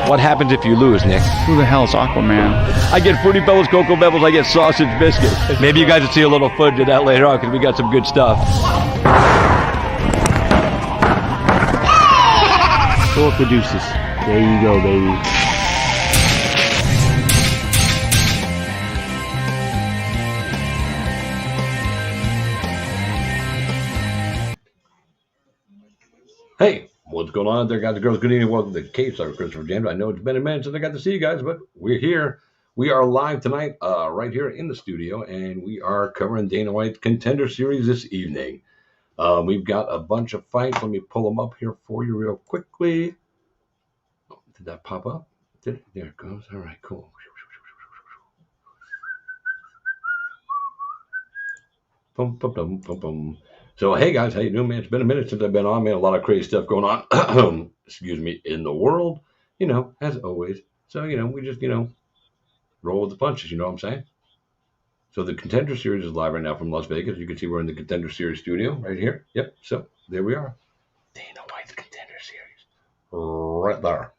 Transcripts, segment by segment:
What happens if you lose, Nick? Who the hell is Aquaman? I get Fruity Pebbles, Cocoa Pebbles, I get sausage biscuit. Maybe you guys will see a little footage of that later on because we got some good stuff. Fill up the deuces. There you go, baby. Hey, what's going on out there, guys and girls? Good evening. Welcome to Cave. I'm Christopher James. I know it's been a minute since I got to see you guys, but we're here. We are live tonight, right here in the studio, and we are covering Dana White's Contender Series this evening. We've got a bunch of fights. Let me pull them up here for you real quickly. Oh, did that pop up? Did it? There it goes. All right, cool. Boom, boom, boom, boom, boom. So, hey guys, how you doing, man? It's been a minute since I've been on, man. A lot of crazy stuff going on, excuse me, in the world, as always. So, we just, roll with the punches, you know what I'm saying? So the Contender Series is live right now from Las Vegas. You can see we're in the Contender Series studio right here. Yep, so there we are. Dana White's Contender Series. Right there.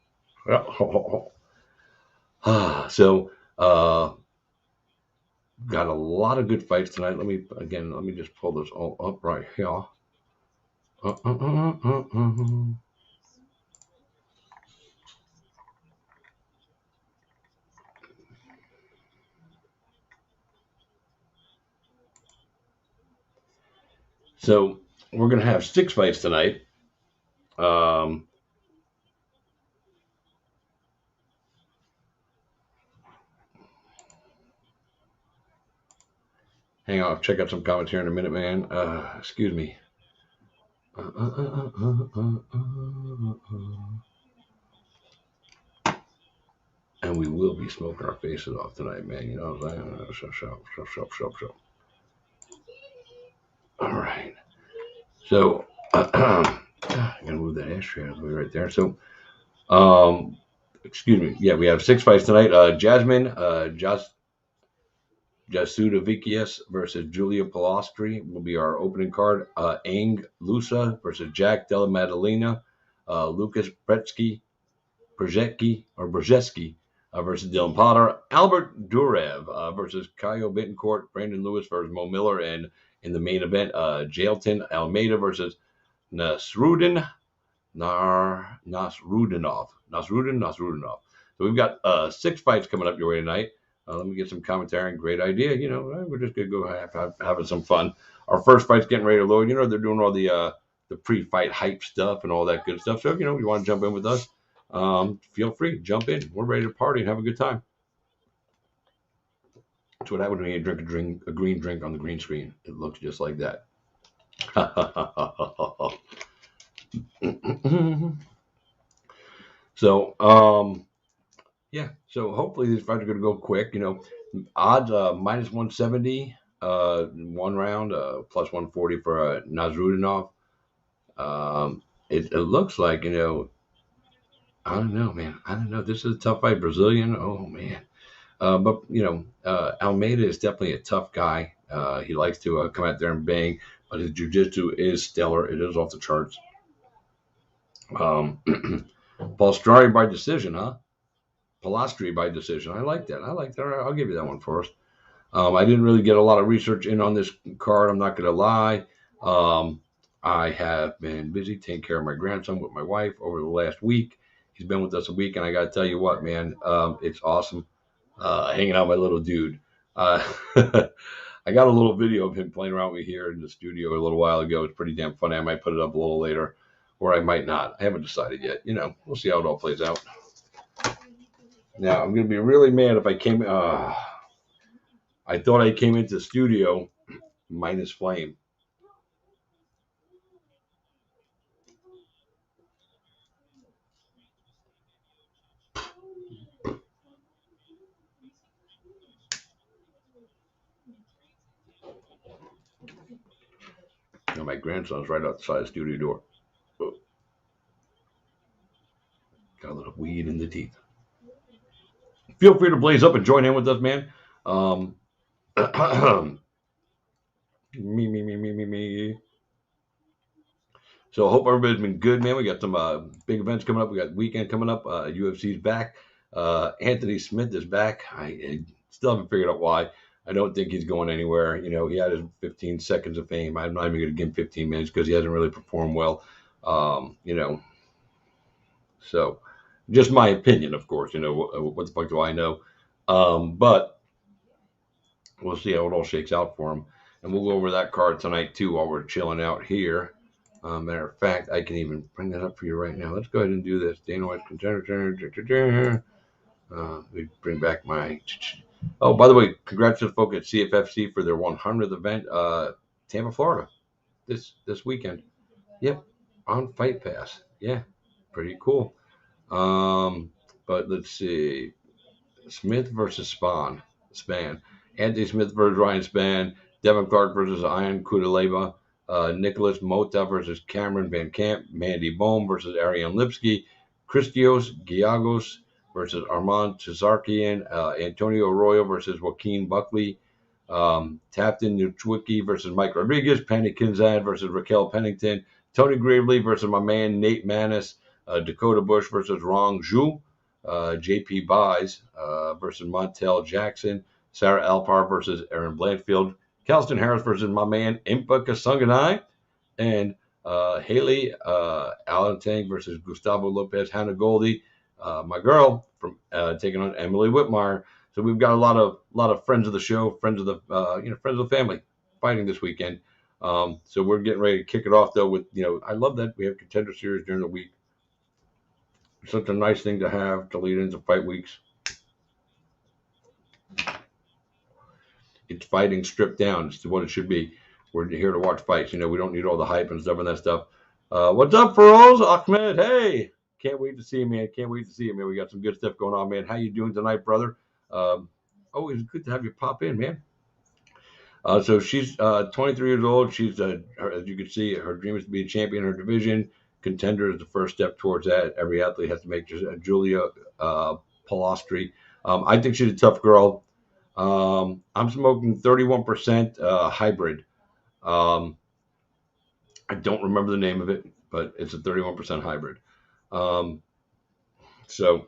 So, got a lot of good fights tonight. Let me just pull this all up right here. So we're going to have 6 fights tonight. Hang on, I'll check out some comments here in a minute, man. Excuse me. And we will be smoking our faces off tonight, man. You know what I'm saying? So. All right. So, I'm going to move that ashtray out of the way right there. So, excuse me. Yeah, we have 6 fights tonight. Jasmine, Jasudovikius versus Julia Palostri will be our opening card. Ang Lusa versus Jack Della Maddalena. Lucas Brzeski versus Dylan Potter. Albert Durev versus Caio Bittencourt. Brandon Lewis versus Mo Miller. And in the main event, Jailton Almeida versus Nasruddin. So we've got 6 fights coming up your way tonight. Let me get some commentary and great idea. We're just going to go having some fun. Our first fight's getting ready to load. They're doing all the pre-fight hype stuff and all that good stuff. So, if you want to jump in with us, feel free. Jump in. We're ready to party and have a good time. That's what happens when you drink a green drink on the green screen. It looks just like that. So, yeah. So hopefully these fights are going to go quick. Odds minus 170, 1 round, plus 140 for Nasrudinov. It looks like, I don't know, man. I don't know. This is a tough fight. Brazilian. Oh, man. But, Almeida is definitely a tough guy. He likes to come out there and bang, but his jiu-jitsu is stellar. It is off the charts. Palostri by decision, huh? Palostri by decision. I like that. I'll give you that one first. I didn't really get a lot of research in on this card. I'm not going to lie. I have been busy taking care of my grandson with my wife over the last week. He's been with us a week, and I got to tell you what, man, it's awesome hanging out with my little dude. I got a little video of him playing around with me here in the studio a little while ago. It's pretty damn funny. I might put it up a little later, or I might not. I haven't decided yet. We'll see how it all plays out. Now, I'm going to be really mad if I came... I thought I came into the studio minus flame. Now, my grandson's right outside the studio door. Oh. Got a little weed in the teeth. Feel free to blaze up and join in with us, man. Me. So I hope everybody's been good, man. We got some big events coming up. We got weekend coming up. UFC's back. Anthony Smith is back. I still haven't figured out why. I don't think he's going anywhere. He had his 15 seconds of fame. I'm not even going to give him 15 minutes because he hasn't really performed well. So just my opinion, of course. What the fuck do I know? But we'll see how it all shakes out for him. And we'll go over that card tonight, too, while we're chilling out here. Matter of fact, I can even bring that up for you right now. Let's go ahead and do this. Dana White's Contender. We bring back my. Oh, by the way, congrats to the folks at CFFC for their 100th event, Tampa, Florida, this weekend. Yep, on Fight Pass. Yeah, pretty cool. But let's see. Smith versus Span. Anthony Smith versus Ryan Span. Devin Clark versus Ian Kudaleba. Nicholas Mota versus Cameron Van Camp. Mandy Bohm versus Ariane Lipsky. Christios Giagos versus Armand Tazarkian. Antonio Arroyo versus Joaquin Buckley. Tapton Nuchwicki versus Mike Rodriguez. Penny Kinzad versus Raquel Pennington. Tony Gravely versus my man Nate Manis. Dakota Bush versus Rong Zhu. JP Buys versus Montel Jackson. Sarah Alpar versus Aaron Blanchfield. Kelston Harris versus my man Impa Kasunganai. And Haley Alantang versus Gustavo Lopez Hannah Goldie. My girl from taking on Emily Whitmire. So we've got a lot of friends of the show, friends of the friends of the family fighting this weekend. So we're getting ready to kick it off though with I love that we have Contender Series during the week. It's such a nice thing to have to lead into fight weeks. It's fighting stripped down. It's what it should be. We're here to watch fights. We don't need all the hype and stuff and that stuff. What's up, Feroz? Ahmed, hey. Can't wait to see you, man. Can't wait to see you, man. We got some good stuff going on, man. How you doing tonight, brother? Always good to have you pop in, man. So she's 23 years old. She's, as you can see, her dream is to be a champion in her division. Contender is the first step towards that. Every athlete has to make Julia Palostri. I think she's a tough girl. I'm smoking 31% hybrid. I don't remember the name of it, but it's a 31% hybrid. So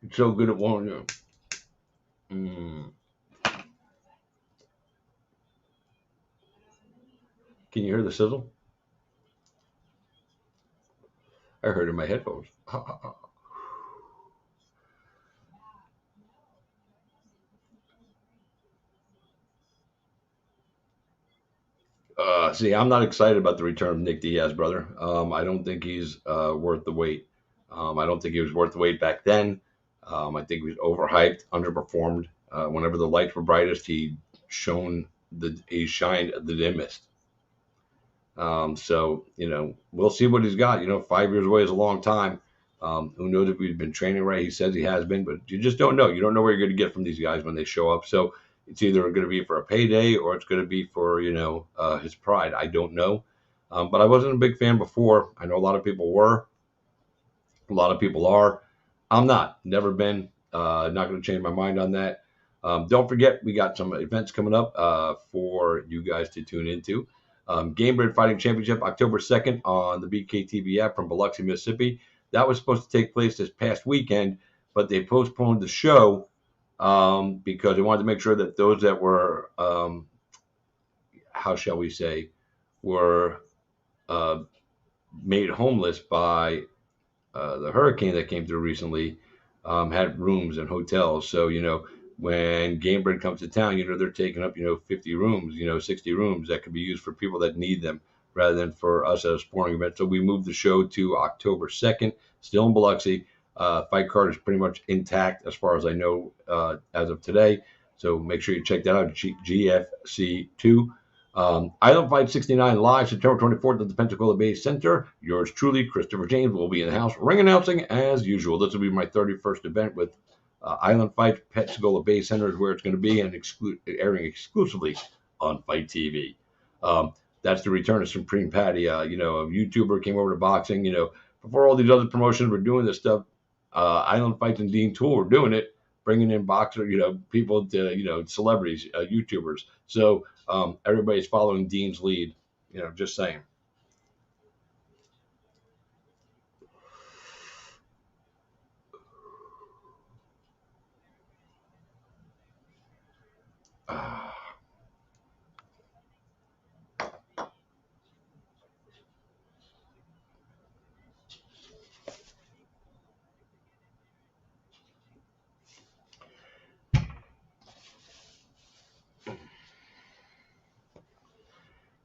it's so good at one. Can you hear the sizzle? I heard it in my headphones. See, I'm not excited about the return of Nick Diaz, brother. I don't think he's worth the wait. I don't think he was worth the wait back then. I think he was overhyped, underperformed. Whenever the lights were brightest, he shined the dimmest. So we'll see what he's got. 5 years away is a long time. Who knows if he's been training right? He says he has been, but you just don't know. You don't know where you're going to get from these guys when they show up. So it's either going to be for a payday or it's going to be for his pride. I don't know. But I wasn't a big fan before. I know a lot of people were. A lot of people are. I'm not. Never been. Not going to change my mind on that. Don't forget, we got some events coming up for you guys to tune into. Gamebred Fighting Championship, October 2nd on the BKTV app from Biloxi, Mississippi. That was supposed to take place this past weekend, but they postponed the show because they wanted to make sure that those that were, how shall we say, were made homeless by the hurricane that came through recently had rooms and hotels. So, when Gamebred comes to town, they're taking up, 50 rooms, 60 rooms that could be used for people that need them rather than for us at a sporting event. So we moved the show to October 2nd, still in Biloxi. Fight card is pretty much intact as far as I know as of today. So make sure you check that out, GFC2. Island Fight 69 live September 24th at the Pensacola Bay Center. Yours truly, Christopher James, will be in the house ring announcing as usual. This will be my 31st event with Island Fight. Pensacola Bay Center is where it's going to be and airing exclusively on Fight TV. That's the return of Supreme Patty. A YouTuber came over to boxing. Before all these other promotions were doing this stuff, Island Fights and Dean Tool were doing it, bringing in boxer, people to, celebrities, YouTubers. So everybody's following Dean's lead. Just saying.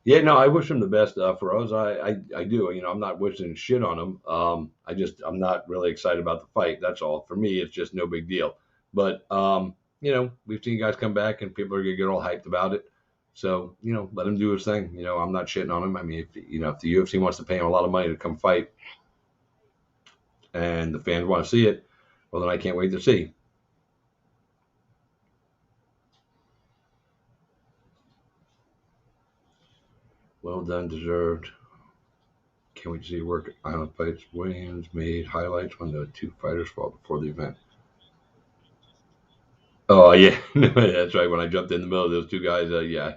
Yeah, no, I wish him the best for us. I do. I'm not wishing shit on him. I'm not really excited about the fight. That's all. For me, it's just no big deal. But we've seen guys come back and people are gonna get all hyped about it. So let him do his thing. I'm not shitting on him. I mean, if the UFC wants to pay him a lot of money to come fight, and the fans want to see it, well, then I can't wait to see. Well done, deserved. Can't wait to see you work at Island Fights. Williams made highlights when the two fighters fought before the event. Oh yeah, that's right. When I jumped in the middle of those two guys, yeah,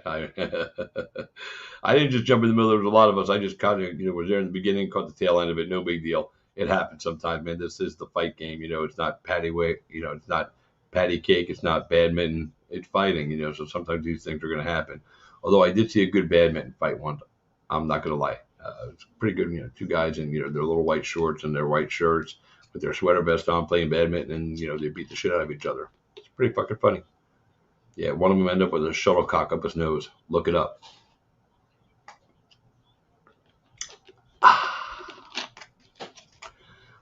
I didn't just jump in the middle. There was a lot of us. I just kind of, was there in the beginning, caught the tail end of it. No big deal. It happens sometimes, man. This is the fight game. It's not patty weight. It's not patty cake. It's not badminton. It's fighting. So sometimes these things are going to happen. Although I did see a good badminton fight once. I'm not going to lie. It's pretty good. Two guys in their little white shorts and their white shirts with their sweater vest on playing badminton, and they beat the shit out of each other. It's pretty fucking funny. Yeah, one of them ended up with a shuttlecock up his nose. Look it up.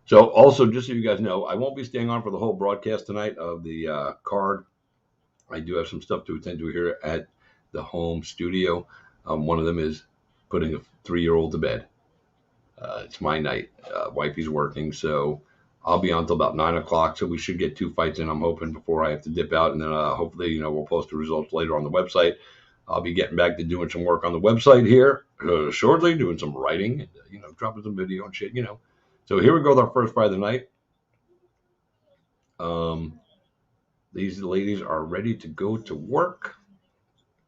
So also, just so you guys know, I won't be staying on for the whole broadcast tonight of the card. I do have some stuff to attend to here at the home studio. One of them is putting a 3-year-old to bed. It's my night. Wifey's working, so I'll be on until about 9 o'clock. So we should get 2 fights in, I'm hoping, before I have to dip out. And then hopefully, we'll post the results later on the website. I'll be getting back to doing some work on the website here shortly, doing some writing, and, dropping some video and shit, So here we go with our first fight of the night. These ladies are ready to go to work.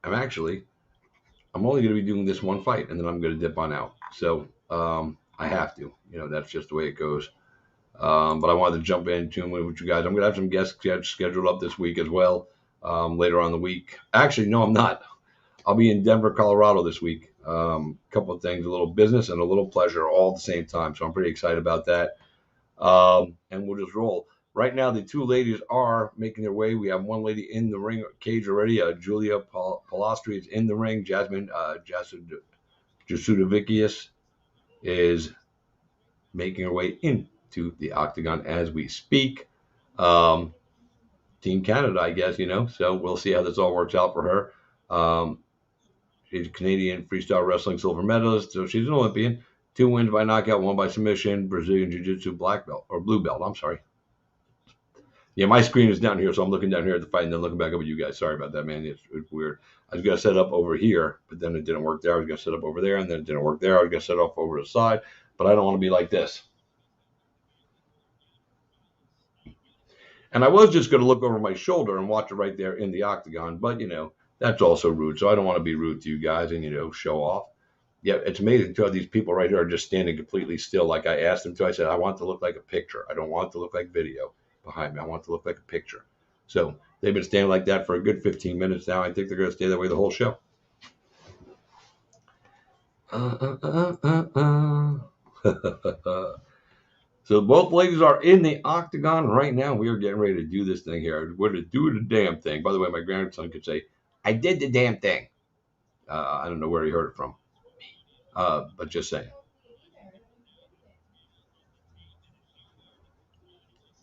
I'm only going to be doing this one fight, and then I'm going to dip on out. So I have to. That's just the way it goes. But I wanted to jump into them with you guys. I'm going to have some guests scheduled up this week as well, later on the week. Actually, no, I'm not. I'll be in Denver, Colorado this week. Couple of things, a little business and a little pleasure all at the same time. So I'm pretty excited about that. And we'll just roll. Right now, the 2 ladies are making their way. We have one lady in the ring cage already. Julia Palastri is in the ring. Jasmine Jasudavicius is making her way into the octagon as we speak. Team Canada, I guess, So we'll see how this all works out for her. She's a Canadian freestyle wrestling silver medalist, so she's an Olympian. 2 wins by knockout, 1 by submission. Brazilian Jiu-Jitsu black belt, or blue belt, I'm sorry. Yeah, my screen is down here, so I'm looking down here at the fight and then looking back up at you guys. Sorry about that, man. It's weird. I was going to set up over here, but then it didn't work there. I was going to set up over there, and then it didn't work there. I was going to set up over the side, but I don't want to be like this. And I was just going to look over my shoulder and watch it right there in the octagon, but, that's also rude. So I don't want to be rude to you guys and, show off. Yeah, it's amazing too. These people right here are just standing completely still. Like I asked them to, I said, I want it to look like a picture. I don't want it to look like video behind me. I want it to look like a picture. So they've been standing like that for a good 15 minutes now. I think they're going to stay that way the whole show. So both ladies are in the octagon right now. We are getting ready to do this thing here. We're going to do the damn thing. By the way, my grandson could say, I did the damn thing. I don't know where he heard it from. But just saying.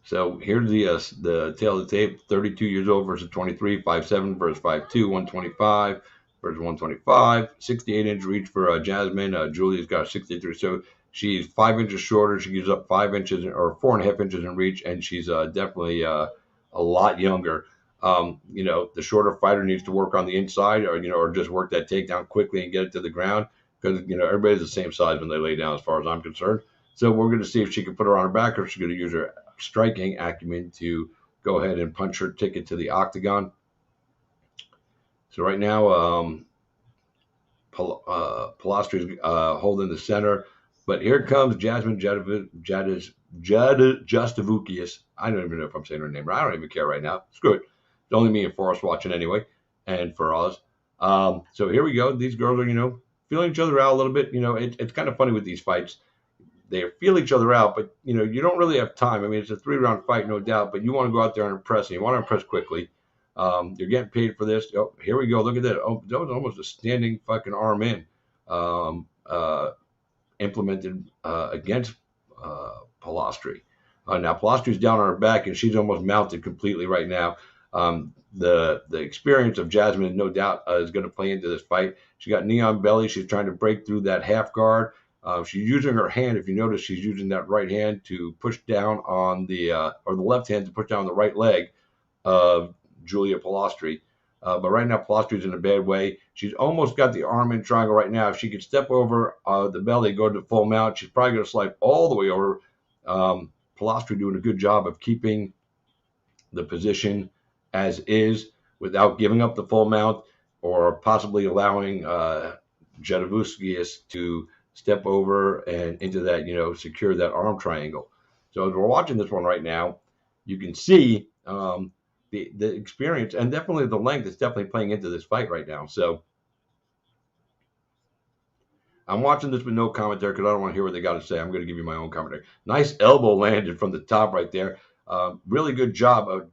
So here's the tail of the tape. 32 years old versus 23, 5'7" versus 5'2", 125 versus 125. 68-inch reach for Jasmine. Julia's got a 63. So she's 5 inches shorter. She gives up 5 inches or 4.5 inches in reach, and she's definitely a lot younger. The shorter fighter needs to work on the inside, or just work that takedown quickly and get it to the ground, because everybody's the same size when they lay down, as far as I'm concerned. So we're going to see if she can put her on her back, or if she's going to use her striking acumen to go ahead and punch her ticket to the octagon. So right now, Pilastri's holding the center. But here comes Jasmine Justavukius. I don't even know if I'm saying her name right. I don't even care right now. Screw it. It's only me and Forrest watching anyway, and for us. So here we go. These girls are, feeling each other out a little bit. It's kind of funny with these fights. They feel each other out, but, you don't really have time. I mean, it's a 3-round fight, no doubt, but you want to go out there and impress, and you want to impress quickly. You're getting paid for this. Oh, here we go. Look at that. Oh, that was almost a standing fucking arm in. Implemented against Pilastri. Now Pilastri's down on her back and she's almost mounted completely right now. The experience of Jasmine, no doubt, is going to play into this fight. She got knee on belly. She's trying to break through that half guard. She's using her hand. If you notice, she's using that right hand to push down on or the left hand to push down on the right leg of Julia Pilastri. But right now, Pilastri's in a bad way. She's almost got the arm in triangle right now. If she could step over the belly, go to full mount, she's probably going to slide all the way over. Pilastri doing a good job of keeping the position as is without giving up the full mount or possibly allowing Jadavuskius to step over and into that, secure that arm triangle. So as we're watching this one right now, you can see the experience and definitely the length is definitely playing into this fight right now. So I'm watching this with no commentary because I don't want to hear what they got to say. I'm going to give you my own commentary. Nice elbow landed from the top right there. Really good job.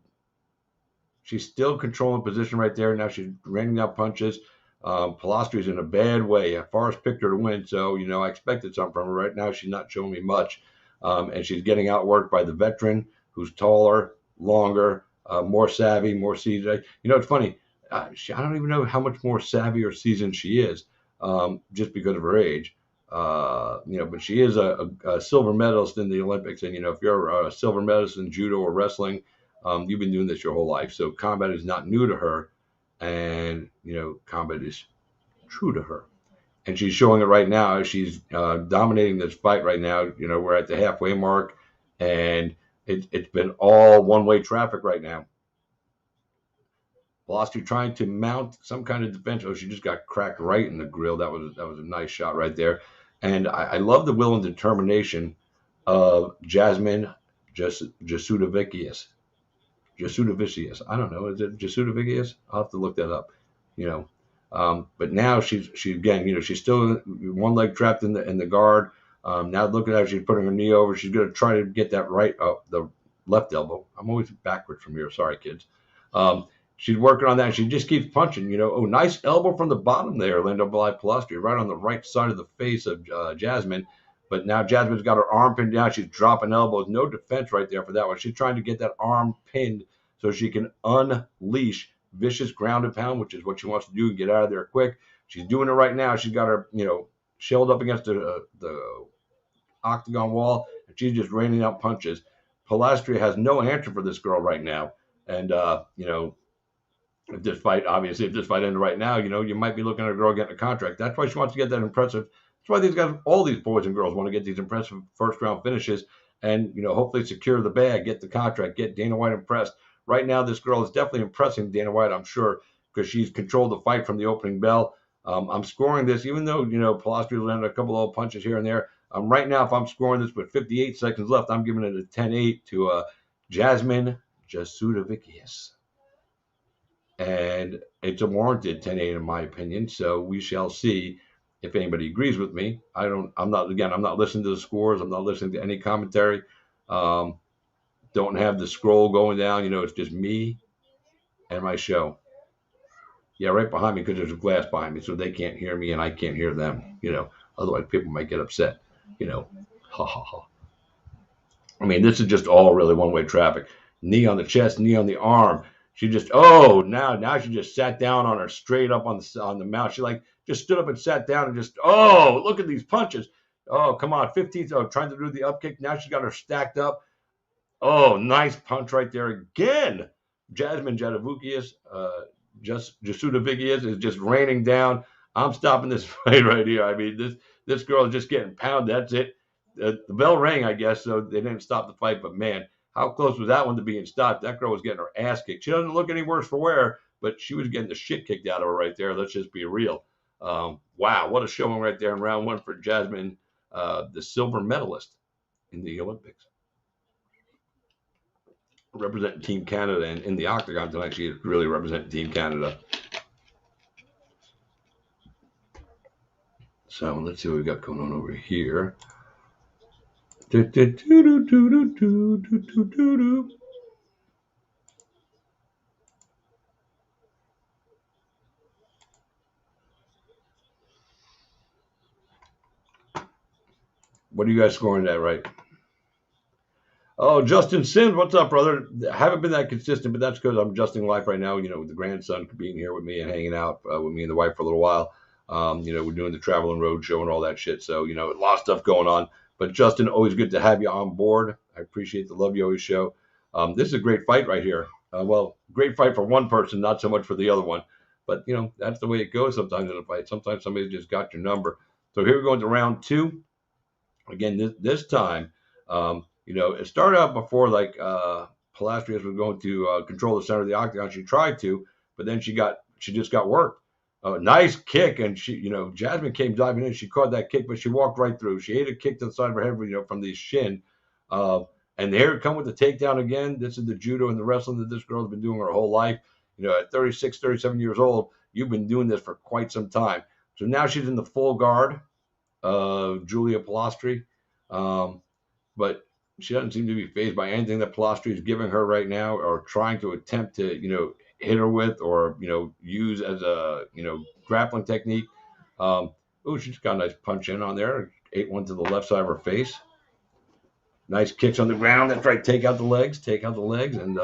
She's still controlling position right there. Now she's raining out punches. Pilastri's in a bad way. Forrest picked her to win, so, I expected something from her. Right now she's not showing me much. And she's getting outworked by the veteran who's taller, longer, more savvy, more seasoned. It's funny. I don't even know how much more savvy or seasoned she is, just because of her age. But she is a silver medalist in the Olympics. And, if you're a silver medalist in judo or wrestling, you've been doing this your whole life. So combat is not new to her. And, combat is true to her. And she's showing it right now. She's dominating this fight right now. We're at the halfway mark. And it's been all one-way traffic right now. Pilastri trying to mount some kind of defense. Oh, she just got cracked right in the grill. That was a nice shot right there. And I love the will and determination of Jasmine Jasudavicius. I don't know. Is it Jasudavicius? I'll have to look that up. But now she's again, she's still one leg trapped in the guard. Now look at how she's putting her knee over. She's going to try to get that the left elbow. I'm always backwards from here. Sorry, kids. She's working on that. She just keeps punching. Oh, nice elbow from the bottom there, Linda Pilastri, right on the right side of the face of Jasmine. But now Jasmine's got her arm pinned down. She's dropping elbows. No defense right there for that one. She's trying to get that arm pinned so she can unleash vicious ground and pound, which is what she wants to do and get out of there quick. She's doing it right now. She's got her, shelled up against the octagon wall, and she's just raining out punches. Pilastri has no answer for this girl right now. And, if this fight ended right now, you might be looking at a girl getting a contract. That's why she wants to get that impressive. That's why these guys, all these boys and girls want to get these impressive first-round finishes and, hopefully secure the bag, get the contract, get Dana White impressed. Right now, this girl is definitely impressing Dana White, I'm sure, because she's controlled the fight from the opening bell. I'm scoring this, even though, Pilastri landed a couple of punches here and there. Right now, if I'm scoring this with 58 seconds left, I'm giving it a 10-8 to Jasmine Jasudavicius. And it's a warranted 10-8 in my opinion. So we shall see if anybody agrees with me. I'm not listening to the scores. I'm not listening to any commentary. Don't have the scroll going down. It's just me and my show. Yeah, right behind me because there's a glass behind me, so they can't hear me and I can't hear them. Otherwise people might get upset. Ha ha ha. I mean, this is just all really one-way traffic. Knee on the chest, knee on the arm. She just now she just sat down on her straight up on the mount. She just stood up and sat down and just look at these punches. Oh, come on, 15th. Trying to do the up kick. Now she's got her stacked up. Oh, nice punch right there again. Jasmine Jadavukius, Jasudavicius is just raining down. I'm stopping this fight right here. I mean, this girl is just getting pounded. That's it. The bell rang, I guess, so they didn't stop the fight. But man, how close was that one to being stopped? That girl was getting her ass kicked. She doesn't look any worse for wear, but she was getting the shit kicked out of her right there. Let's just be real. Wow, what a showing right there in round one for Jasmine, the silver medalist in the Olympics. Representing Team Canada and in the octagon tonight, she is really representing Team Canada. So let's see what we got going on over here. What are you guys scoring that right? Oh, Justin Sims, what's up, brother? I haven't been that consistent, but that's because I'm adjusting life right now. With the grandson being here with me and hanging out with me and the wife for a little while. We're doing the travel and road show and all that shit. So, a lot of stuff going on. But Justin, always good to have you on board. I appreciate the love you always show. This is a great fight right here. Great fight for one person, not so much for the other one. But, that's the way it goes sometimes in a fight. Sometimes somebody just got your number. So here we go into round two. Again, this time, it started out before like Palastrios was going to control the center of the octagon. She tried to, but then she just got worked. Nice kick, and Jasmine came diving in. She caught that kick, but she walked right through. She ate a kick to the side of her head, from the shin. And here it come with the takedown again. This is the judo and the wrestling that this girl's been doing her whole life. At 36, 37 years old, you've been doing this for quite some time. So now she's in the full guard of Julia Palastri. But she doesn't seem to be fazed by anything that Palastri is giving her right now or trying to attempt to, hit her with or, use as a, grappling technique. She's got a nice punch in on there. Ate one to the left side of her face. Nice kicks on the ground. That's right. Take out the legs and,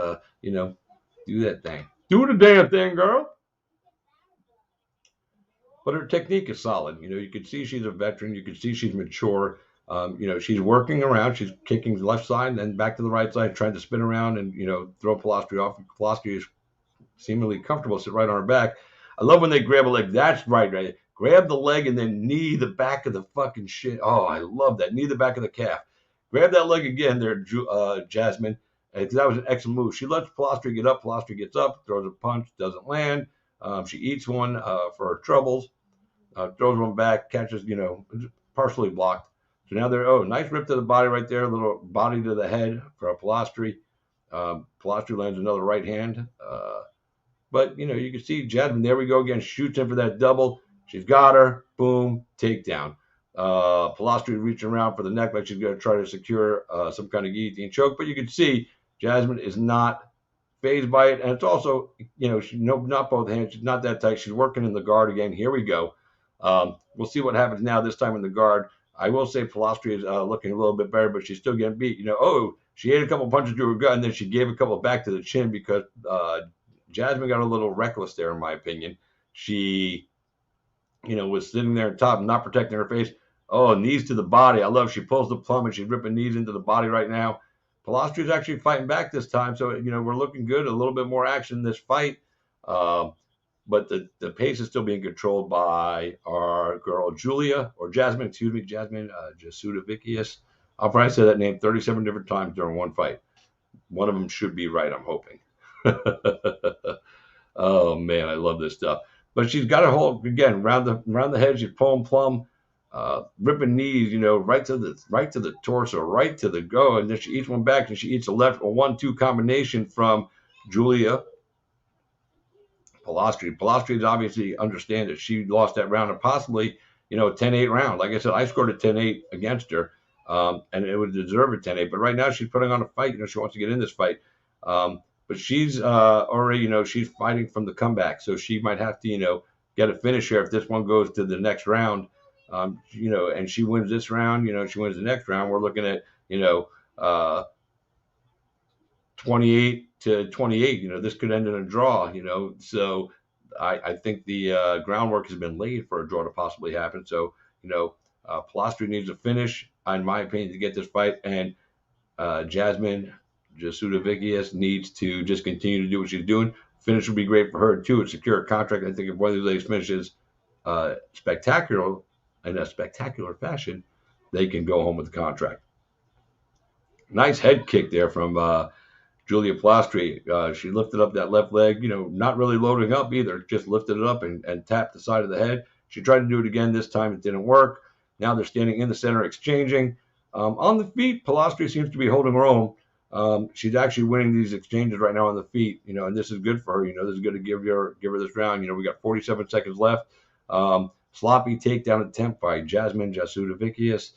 do that thing. Do the damn thing, girl. But her technique is solid. You can see she's a veteran. You can see she's mature. She's working around. She's kicking the left side and then back to the right side, trying to spin around and, throw Palastri off. Palastri is seemingly comfortable, sit right on her back. I love when they grab a leg. That's right. Grab the leg and then knee the back of the fucking shit. Oh, I love that. Knee the back of the calf. Grab that leg again there, Jasmine. That was an excellent move. She lets Palastri get up. Palastri gets up, throws a punch, doesn't land. She eats one for her troubles, throws one back, catches, partially blocked. So now nice rip to the body right there, a little body to the head for a Palastri. Palastri lands another right hand. But, you can see Jasmine, there we go again, shoots in for that double. She's got her. Boom, takedown. Palastri reaching around for the neck like she's going to try to secure some kind of guillotine choke. But you can see Jasmine is not fazed by it. And it's also, not both hands. She's not that tight. She's working in the guard again. Here we go. We'll see what happens now this time in the guard. I will say Palastri is looking a little bit better, but she's still getting beat. She ate a couple punches to her gut, and then she gave a couple back to the chin because Jasmine got a little reckless there, in my opinion. She, was sitting there on top, not protecting her face. Oh, knees to the body. I love she pulls the plum, and she's ripping knees into the body right now. Palastri is actually fighting back this time, so, we're looking good. A little bit more action in this fight. But the pace is still being controlled by our girl Jasmine Jasudavicius. I'll probably say that name 37 different times during one fight. One of them should be right, I'm hoping. Oh man, I love this stuff. But she's got her hold again around the head. She's pulling plum, ripping knees, right to the torso, right to the go, and then she eats one back and she eats a 1-2 combination from Julia Palastri. Palastri obviously understands that she lost that round and possibly, a 10-8 round. Like I said, I scored a 10-8 against her, and it would deserve a 10-8. But right now she's putting on a fight. She wants to get in this fight. But she's already, she's fighting from the comeback. So she might have to, get a finish here if this one goes to the next round. And she wins this round, she wins the next round. We're looking at, 28-28. This could end in a draw, So I think the groundwork has been laid for a draw to possibly happen. So, Palastri needs a finish, in my opinion, to get this fight. And Jasmine Jasudavicius needs to just continue to do what she's doing. Finish would be great for her, too, and secure a contract. I think if one of these ladies finishes spectacular in a spectacular fashion, they can go home with the contract. Nice head kick there from Julia Palastri. She lifted up that left leg, not really loading up either, just lifted it up and tapped the side of the head. She tried to do it again. This time it didn't work. Now they're standing in the center exchanging. On the feet, Pilastri seems to be holding her own. She's actually winning these exchanges right now on the feet, and this is good for her. This is good to give her this round. We got 47 seconds left. Sloppy takedown attempt by Jasmine Jasudavicius.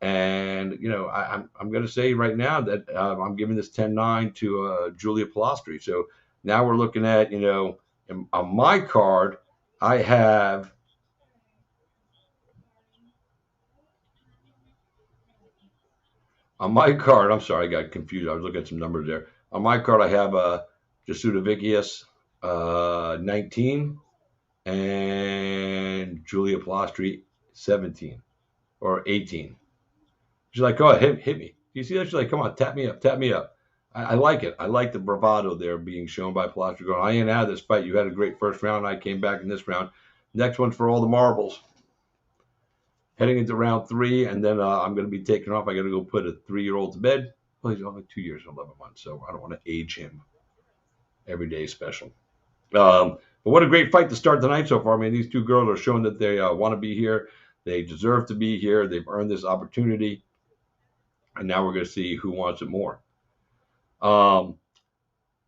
And I'm going to say right now that I'm giving this 10-9 to Julia Pilastri. So now we're looking at, on my card, I have on my card. I'm sorry, I got confused. I was looking at some numbers there. On my card, I have Jasudavicius 19 and Julia Pilastri 17 or 18. She's like, go ahead, hit me. You see that? She's like, come on, tap me up, tap me up. I like it. I like the bravado there being shown by Pilastri going, I ain't out of this fight. You had a great first round. I came back in this round. Next one's for all the marbles. Heading into round 3, and then I'm going to be taking off. I got to go put a 3-year-old to bed. Well, he's only 2 years and 11 months, so I don't want to age him. Every day is special. But what a great fight to start the night so far. I mean, these two girls are showing that they want to be here. They deserve to be here. They've earned this opportunity. And now we're going to see who wants it more.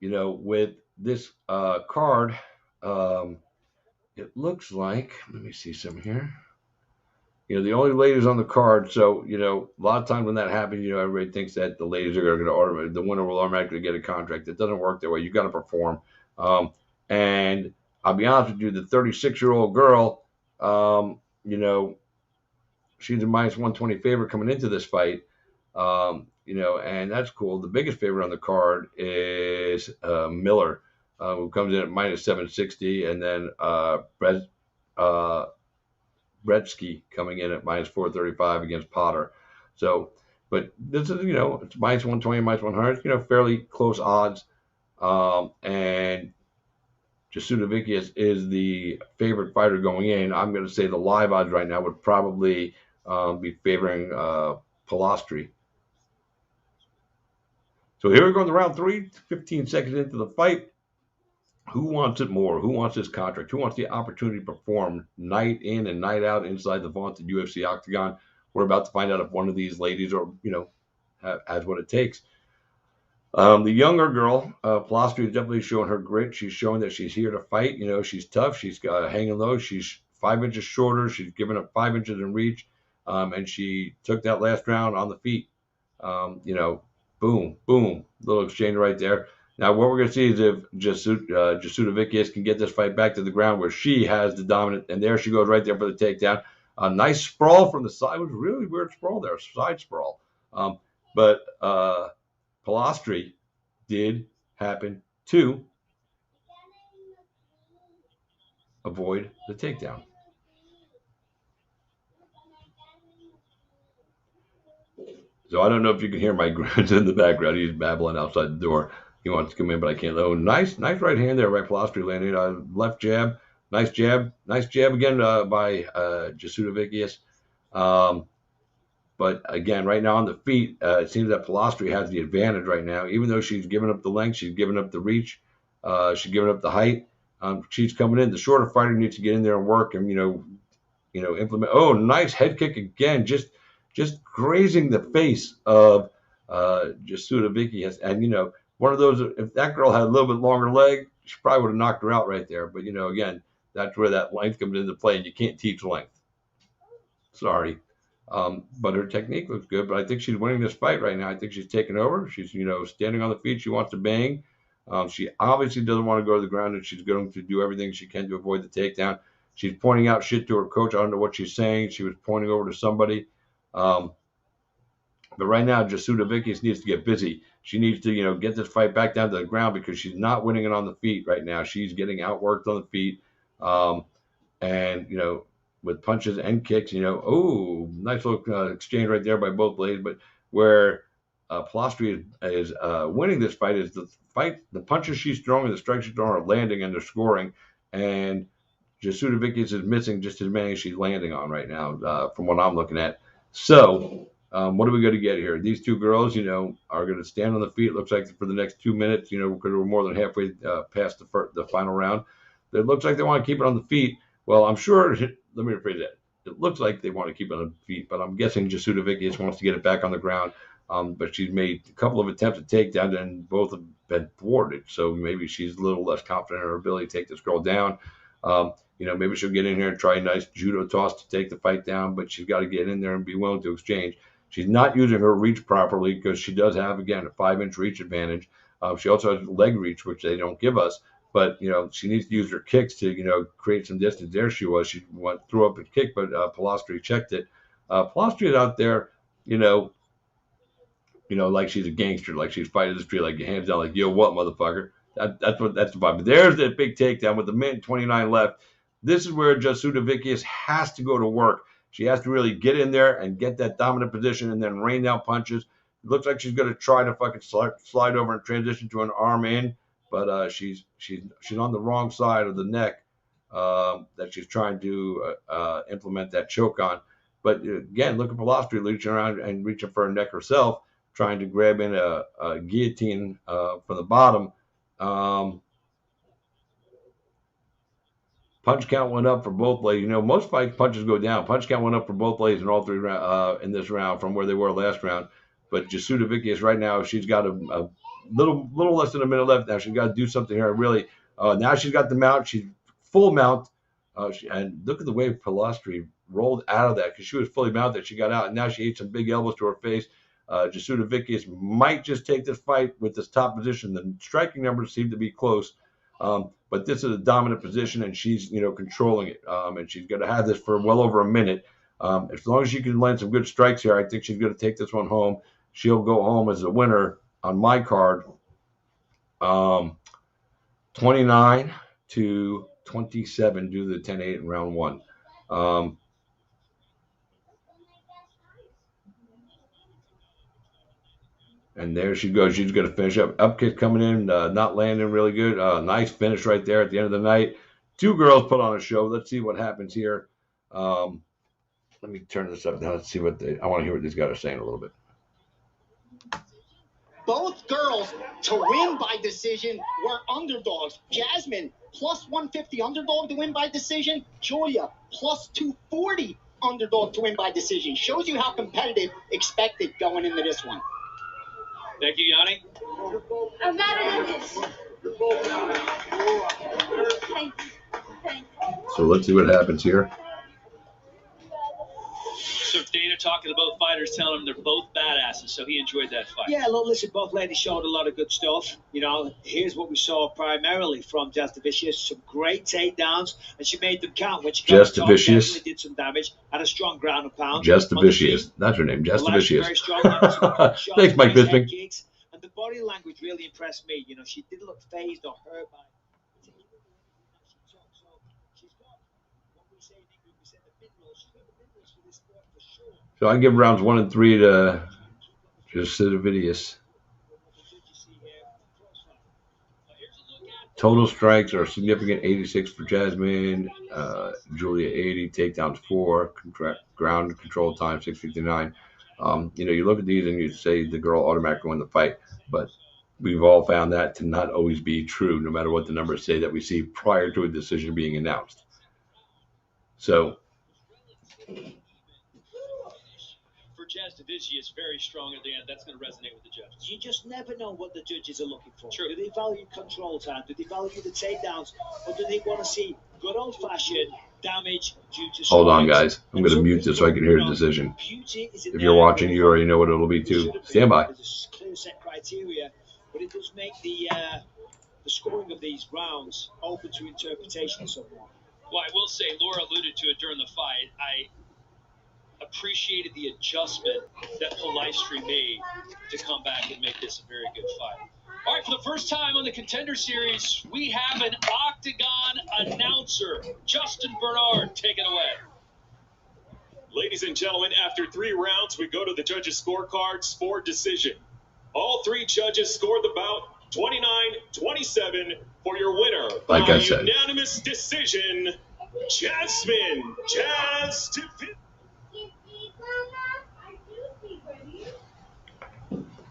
With this card, it looks like, let me see some here. The only ladies on the card. So, a lot of times when that happens, everybody thinks that the ladies are going to the winner will automatically get a contract. It doesn't work that way. You got to perform. And I'll be honest with you, the 36-year-old girl, she's a minus 120 favorite coming into this fight. And that's cool. The biggest favorite on the card is Miller, who comes in at minus 760, and then Bretsky coming in at minus 435 against Potter. So, but this is, it's minus 120, minus 100, fairly close odds. And Jasudavicius is the favorite fighter going in. I'm going to say the live odds right now would probably be favoring Pilastri. So here we go to round 3, 15 seconds into the fight. Who wants it more? Who wants this contract? Who wants the opportunity to perform night in and night out inside the vaunted UFC octagon? We're about to find out if one of these ladies has what it takes. The younger girl, Pilastri, is definitely showing her grit. She's showing that she's here to fight. She's tough. She's hanging low. She's 5 inches shorter. She's given up 5 inches in reach. And she took that last round on the feet. Boom, boom, little exchange right there. Now, what we're going to see is if Jasudavicius can get this fight back to the ground where she has the dominant, and there she goes right there for the takedown. A nice sprawl from the side. It was a really weird sprawl there, side sprawl. But Pilastri did happen to avoid the takedown. So I don't know if you can hear my grunts in the background. He's babbling outside the door. He wants to come in, but I can't. Oh, nice right hand there by Pilastri landing. Left jab. Nice jab again by Jasudavicius. But again, right now on the feet, it seems that Pilastri has the advantage right now. Even though she's given up the length, she's given up the reach, she's given up the height. She's coming in. The shorter fighter needs to get in there and work and implement. Oh, nice head kick again, just grazing the face of Jasudavicius. And one of those. If that girl had a little bit longer leg, she probably would have knocked her out right there. But again, that's where that length comes into play, and you can't teach length. Sorry. But her technique looks good. But I think she's winning this fight right now. I think she's taking over. She's, standing on the feet. She wants to bang. She obviously doesn't want to go to the ground, and she's going to do everything she can to avoid the takedown. She's pointing out shit to her coach. I don't know what she's saying. She was pointing over to somebody. But right now, Jasudavicius needs to get busy. She needs to, get this fight back down to the ground because she's not winning it on the feet right now. She's getting outworked on the feet. And, with punches and kicks, nice little exchange right there by both blades. But where Pilastri is winning this fight is the punches she's throwing, the strikes she's throwing are landing and they're scoring. And Jasudavicius is missing just as many as she's landing on right now, from what I'm looking at. So, what are we going to get here? These two girls, are going to stand on the feet. It looks like for the next 2 minutes, because we're more than halfway past the final round. It looks like they want to keep it on the feet. Well, I'm sure. Let me rephrase that. It looks like they want to keep it on feet, but I'm guessing Jasudavicius wants to get it back on the ground. But she's made a couple of attempts at takedown, and both have been thwarted. So maybe she's a little less confident in her ability to take this girl down. Maybe she'll get in here and try a nice judo toss to take the fight down, but she's got to get in there and be willing to exchange. She's not using her reach properly because she does have, again, a 5-inch reach advantage. She also has leg reach, which they don't give us. But, she needs to use her kicks to, create some distance. There she was. She threw up a kick, but Palostri checked it. Palostri is out there, like she's a gangster, like she's fighting the street, like hands down, like, yo, what, motherfucker? That's the vibe. But there's that big takedown with the minute 29 left. This is where Jasudavicius has to go to work. She has to really get in there and get that dominant position and then rain down punches. It looks like she's going to try to fucking slide over and transition to an arm in. But she's on the wrong side of the neck that she's trying to implement that choke on. But again, look at Palostri reaching around and reaching for her neck herself, trying to grab in a guillotine from the bottom. Punch count went up for both ladies. Most fights punches go down. Punch count went up for both ladies in all three in this round from where they were last round. But Jasudavicius right now, she's got a little less than a minute left now. She's got to do something here. Really, now she's got the mount. She's full mount. And look at the way Palostri rolled out of that because she was fully mounted. She got out, and now she ate some big elbows to her face. Jasudavicius might just take this fight with this top position. The striking numbers seem to be close. But this is a dominant position, and she's, controlling it. And she's going to have this for well over a minute. As long as she can land some good strikes here, I think she's going to take this one home. She'll go home as a winner on my card. 29-27 due to the 10-8 in round one. And there she goes. She's going to finish up. Up kick coming in, not landing really good. Nice finish right there at the end of the night. Two girls put on a show. Let's see what happens here. Let me turn this up now. Let's see I want to hear what these guys are saying a little bit. Both girls to win by decision were underdogs. Jasmine, plus 150 underdog to win by decision. Julia, plus 240 underdog to win by decision. Shows you how competitive expected going into this one. Thank you, Yanni. I'm better than this. Thank you. So let's see what happens here. So Dana talking to both fighters, telling them they're both badasses, so he enjoyed that fight. Yeah, look, listen, both ladies showed a lot of good stuff. Here's what we saw primarily from Jasudavicius. Some great takedowns, and she made them count. When she got on top, definitely did some damage, had a strong ground and pound. Jasudavicius. That's her name, Jasudavicius. Very strong. Thanks, Mike Bisping. And the body language really impressed me. She didn't look phased or hurt by it. So I give rounds 1 and 3 to Jasudavicius. Total strikes are significant: 86 for Jasmine, Julia 80, takedowns 4, ground control time 659. You look at these and you say the girl automatically won the fight, but we've all found that to not always be true, no matter what the numbers say that we see prior to a decision being announced. So. Jasudavicius very strong at the end. That's going to resonate with the judges. You just never know what the judges are looking for. True. Do they value control time? Do they value the takedowns? Or do they want to see good old-fashioned damage due to... Hold on, guys. I'm going to mute this so I can hear the decision. If you're watching, you already know what it'll be, too. Stand by. There's clear set criteria, but it does make the scoring of these rounds open to interpretation somewhat. Well, I will say, Laura alluded to it during the fight. I appreciated the adjustment that Palostri made to come back and make this a very good fight. All right, for the first time on the Contender Series, we have an Octagon announcer. Justin Bernard, take it away. Ladies and gentlemen, after 3 rounds, we go to the judges' scorecards for decision. All 3 judges scored the bout 29-27 for your winner by unanimous decision, Jasmine Jasudavicius.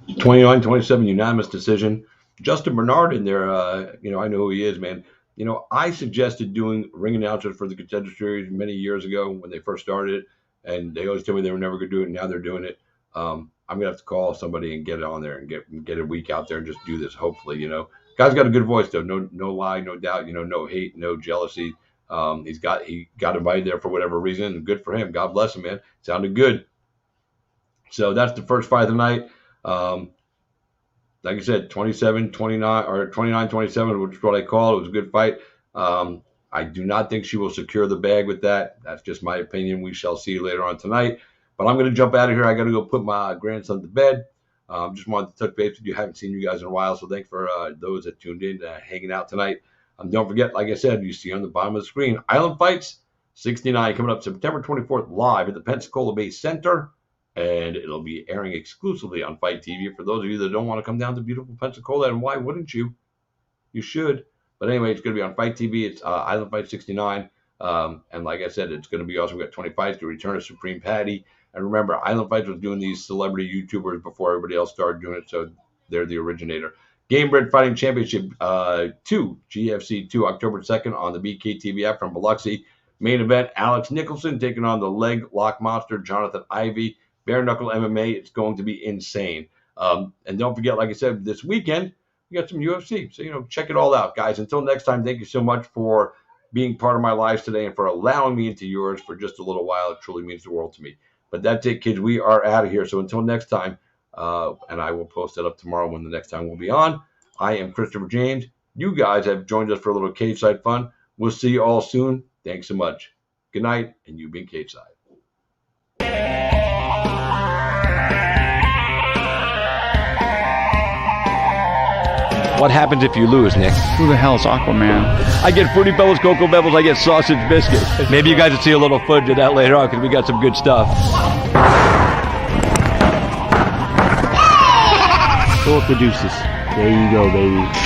29-27 unanimous decision. Justin Bernard in there, I know who he is, man. You know, I suggested doing ring announcers for the Contender Series many years ago when they first started it, and they always told me they were never going to do it. And now they're doing it. I'm gonna have to call somebody and get it on there and get a week out there and just do this. Hopefully, you know, guy's got a good voice though. No lie, no doubt. You know, no hate, no jealousy. He got invited there for whatever reason, and good for him. God bless him, man. Sounded good. So that's the first fight of the night. Like I said, 27-29 or 29-27, which is what I call it. It was a good fight. I do not think she will secure the bag with that. That's just my opinion. We shall see later on tonight. But I'm going to jump out of here. I got to go put my grandson to bed. Just wanted to touch base with you. Haven't seen you guys in a while, so thanks for those that tuned in, hanging out tonight. Don't forget, like I said, you see on the bottom of the screen, Island Fights 69 coming up September 24th live at the Pensacola Bay Center. And it'll be airing exclusively on Fight TV. For those of you that don't want to come down to beautiful Pensacola, and why wouldn't you? You should. But anyway, it's going to be on Fight TV. It's Island Fight 69. And like I said, it's going to be awesome. We've got 20 fights to return of Supreme Patty. And remember, Island Fights was doing these celebrity YouTubers before everybody else started doing it. So they're the originator. Gamebred Fighting Championship 2, GFC 2, October 2nd on the BKTV app from Biloxi. Main event, Alex Nicholson taking on the leg lock monster, Jonathan Ivey. Bare knuckle MMA, it's going to be insane. And don't forget, like I said, this weekend, we got some UFC. So, you know, check it all out, guys. Until next time, thank you so much for being part of my lives today and for allowing me into yours for just a little while. It truly means the world to me. But that's it, kids. We are out of here. So until next time, and I will post it up tomorrow when the next time will be on. I am Christopher James. You guys have joined us for a little cage side fun. We'll see you all soon. Thanks so much. Good night, and you've been cage side. What happens if you lose, Nick? Who the hell is Aquaman? I get Fruity Pebbles, Cocoa Pebbles, I get sausage biscuits. Maybe you guys will see a little footage of that later on because we got some good stuff. Go with the deuces. There you go, baby.